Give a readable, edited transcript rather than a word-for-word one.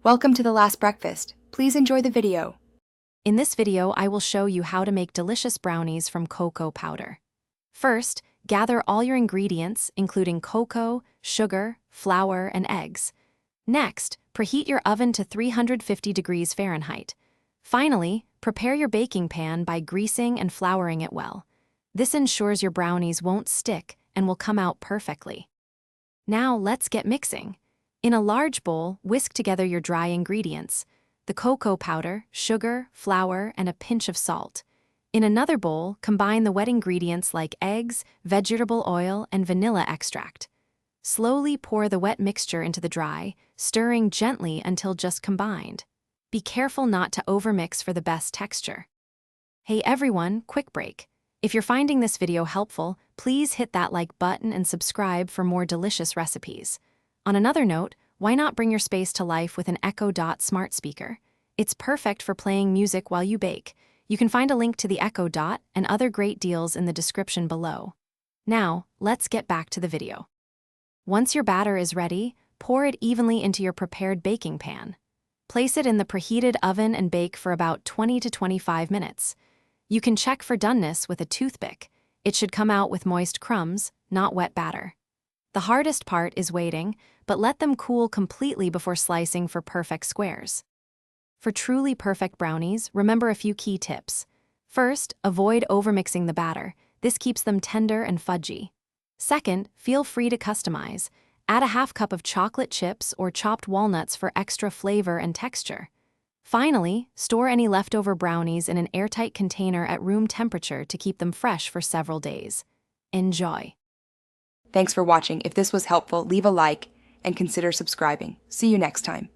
Welcome to the last breakfast. Please enjoy the video. In this video, I will show you how to make delicious brownies from cocoa powder. First, gather all your ingredients, including cocoa, sugar, flour, and eggs. Next, preheat your oven to 350 degrees Fahrenheit. Finally, prepare your baking pan by greasing and flouring it well. This ensures your brownies won't stick and will come out perfectly. Now let's get mixing. In a large bowl, whisk together your dry ingredients: the cocoa powder, sugar, flour, and a pinch of salt. In another bowl, combine the wet ingredients like eggs, vegetable oil, and vanilla extract. Slowly pour the wet mixture into the dry, stirring gently until just combined. Be careful not to overmix for the best texture. Hey everyone, quick break. If you're finding this video helpful, please hit that like button and subscribe for more delicious recipes. On another note, why not bring your space to life with an Echo Dot smart speaker? It's perfect for playing music while you bake. You can find a link to the Echo Dot and other great deals in the description below. Now, let's get back to the video. Once your batter is ready, pour it evenly into your prepared baking pan. Place it in the preheated oven and bake for about 20 to 25 minutes. You can check for doneness with a toothpick. It should come out with moist crumbs, not wet batter. The hardest part is waiting, but let them cool completely before slicing for perfect squares. For truly perfect brownies, remember a few key tips. First, avoid overmixing the batter. This keeps them tender and fudgy. Second, feel free to customize. Add a half cup of chocolate chips or chopped walnuts for extra flavor and texture. Finally, store any leftover brownies in an airtight container at room temperature to keep them fresh for several days. Enjoy! Thanks for watching. If this was helpful, leave a like and consider subscribing. See you next time.